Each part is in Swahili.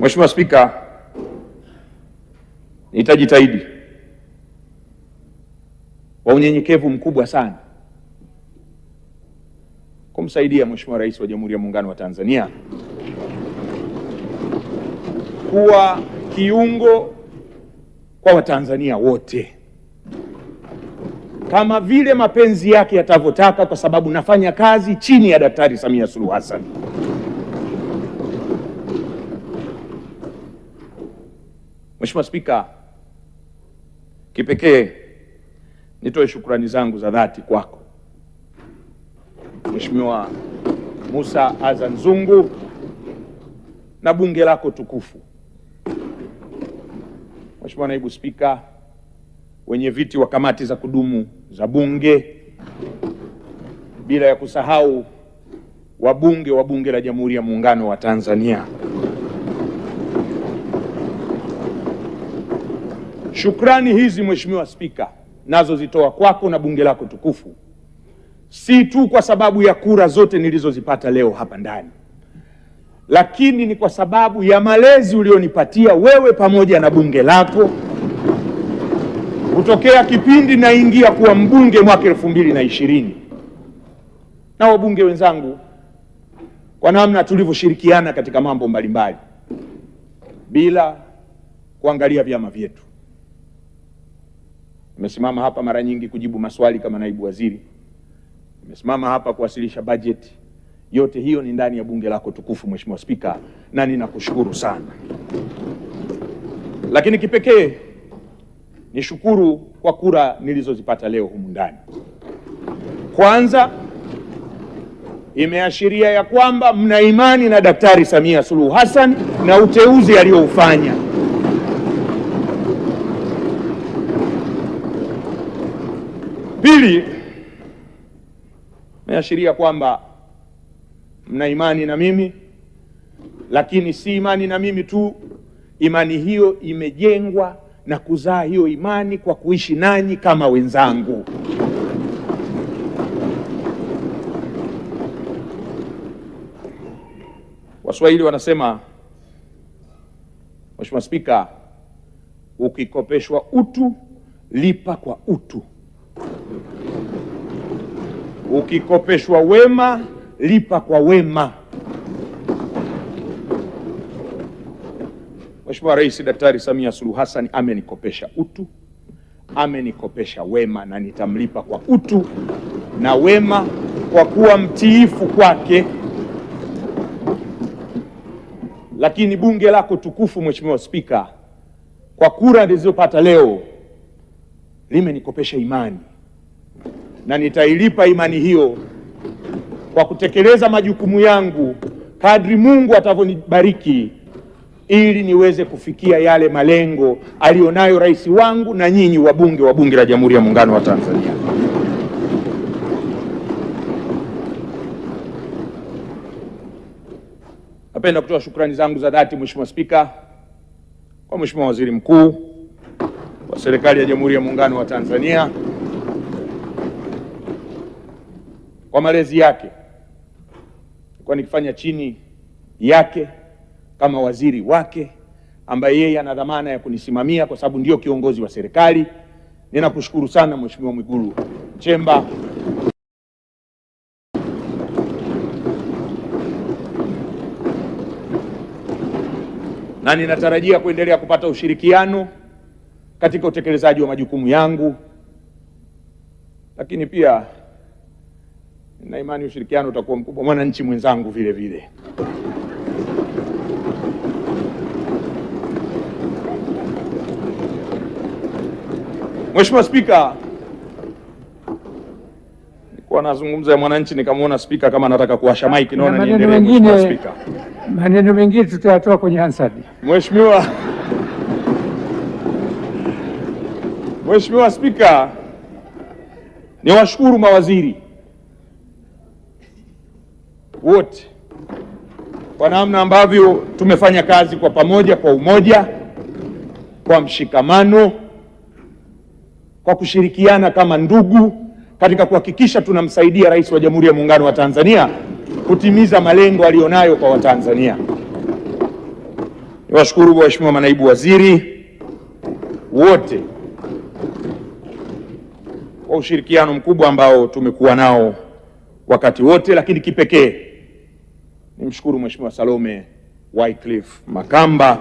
Mheshimiwa Spika, nitajitahidi kwa unyenyekevu mkubwa sana kumsaidia Mheshimiwa Rais wa Jamhuri ya Muungano wa Tanzania kuwa kiungo kwa Watanzania wote kama vile mapenzi yake yatavyotaka, kwa sababu nafanya kazi chini ya Daktari Samia Suluhu Hassan. Mheshimiwa Spika, kipekee nitoe shukrani zangu za dhati kwako Mheshimiwa Musa Azzan Zungu na bunge lako tukufu, Mheshimiwa Naibu Spika, wenye viti wa kamati za kudumu za bunge, bila ya kusahau wabunge wa Bunge la Jamhuri ya Muungano wa Tanzania. Shukrani hizi Mheshimiwa Spika nazo zitoa kwako na bunge lako tukufu, si tu kwa sababu ya kura zote nilizozipata leo hapa ndani, lakini ni kwa sababu ya malezi ulionipatia wewe pamoja na bunge lako kutokea kipindi naingia kuwa mbunge mwaka 2020 na wabunge wenzangu, kwa namna tulivyoshirikiana katika mambo mbalimbali bila kuangalia vyama vyetu. Nimesimama hapa mara nyingi kujibu maswali kama naibu waziri, nimesimama hapa kuwasilisha bajeti. Yote hiyo ni ndani ya bunge lako tukufu Mheshimiwa Spika, na ninakushukuru sana. Lakini kipekee nishukuru kwa kura nilizozipata leo humu ndani. Kwanza, imeashiria ya kwamba mna imani na Daktari Samia Suluhu Hassan na uteuzi alioufanya. Pili, imeashiria kwamba mna imani na mimi, lakini si imani na mimi tu, imani hiyo imejengwa na kuzaa hiyo imani kwa kuishi nanyi kama wenzangu. Waswahili wanasema, Mheshimiwa Spika, ukikopeshwa utu lipa kwa utu, ukikopeshwa wema lipa kwa wema. Mheshimiwa Rais Daktari Samia Suluhu Hassan amenikopesha utu, amenikopesha wema, na nitamlipa kwa utu na wema kwa kuwa mtiifu kwake. Lakini bunge lako tukufu Mheshimiwa Spika, kwa kura nilizopata leo limenikopesha imani, na nitailipa imani hiyo kwa kutekeleza majukumu yangu kadri Mungu atavyonibariki, ili niweze kufikia yale malengo alionayo rais wangu na nyinyi wabunge wa Bunge la Jamhuri ya Muungano wa Tanzania. Napenda kutoa shukrani zangu za dhati Mheshimiwa Spika kwa Mheshimiwa Waziri Mkuu wa Serikali ya Jamhuri ya Muungano wa Tanzania kwa malezi yake. Nilikuwa nikifanya chini yake kama waziri wake, ambaye yeye ana dhamana ya kunisimamia kwa sababu ndio kiongozi wa serikali. Ninakushukuru sana Mheshimiwa Mwigulu Nchemba. Na ninatarajia kuendelea kupata ushirikiano katika utekelezaji wa majukumu yangu, lakini pia na imani ushirikiano utakuwa mkubwa mwananchi mwenzangu vile vile. Mheshimiwa Spika, nilikuwa nazungumza ya mwananchi nikamwona Spika kama anataka kuwasha mic, naona niendelee. Mheshimiwa Spika, maneno mengine tutayatoa kwenye Hansard. Mheshimiwa Spika, niwashukuru mawaziri wote kwa namna ambavyo tumefanya kazi kwa pamoja, kwa umoja, kwa mshikamano, kwa kushirikiana kama ndugu katika kuhakikisha tunamsaidia Rais wa Jamhuri ya Muungano wa Tanzania kutimiza malengo alionayo kwa Watanzania. Niwashukuru waheshimiwa manaibu waziri wote kwa ushirikiano mkubwa ambao tumekuwa nao wakati wote, lakini kipekee nimshukuru Mheshimiwa Salome Wycliffe Makamba,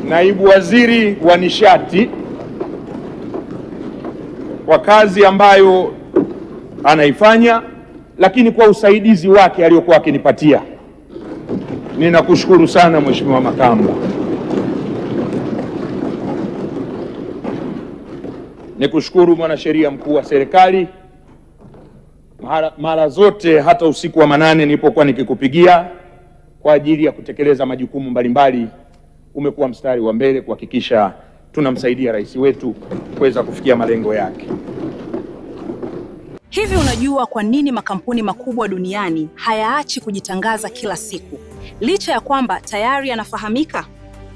naibu waziri wa nishati, kwa kazi ambayo anaifanya, lakini kwa usaidizi wake aliyokuwa akinipatia. Ninakushukuru sana Mheshimiwa Makamba. Nikushukuru mwanasheria mkuu wa serikali, mara zote hata usiku wa manane nilipokuwa nikikupigia kwa ajili ya kutekeleza majukumu mbalimbali, umekuwa mstari wa mbele kuhakikisha tunamsaidia rais wetu kuweza kufikia malengo yake. Hivi unajua kwa nini makampuni makubwa duniani hayaachi kujitangaza kila siku, licha ya kwamba tayari yanafahamika?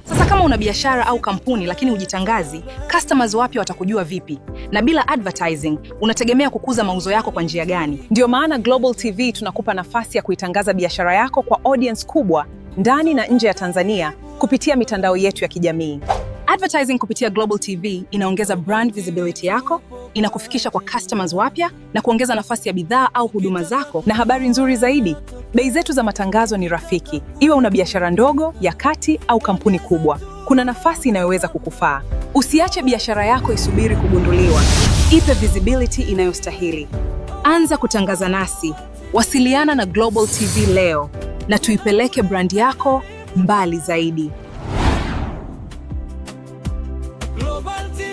Sasa kama una biashara au kampuni lakini hujitangazi, customers wapya watakujua vipi? Na bila advertising, unategemea kukuza mauzo yako kwa njia gani? Ndio maana Global TV tunakupa nafasi ya kuitangaza biashara yako kwa audience kubwa ndani na nje ya Tanzania kupitia mitandao yetu ya kijamii. Advertising kupitia Global TV inaongeza brand visibility yako, inakufikisha kwa customers wapya na kuongeza nafasi ya bidhaa au huduma zako. Na habari nzuri zaidi, bei zetu za matangazo ni rafiki. Iwe una biashara ndogo, ya kati au kampuni kubwa, kuna nafasi inayoweza kukufaa. Usiache biashara yako isubiri kugunduliwa. Ipe visibility inayostahili. Anza kutangaza nasi. Wasiliana na Global TV leo na tuipeleke brand yako mbali zaidi. Global TV.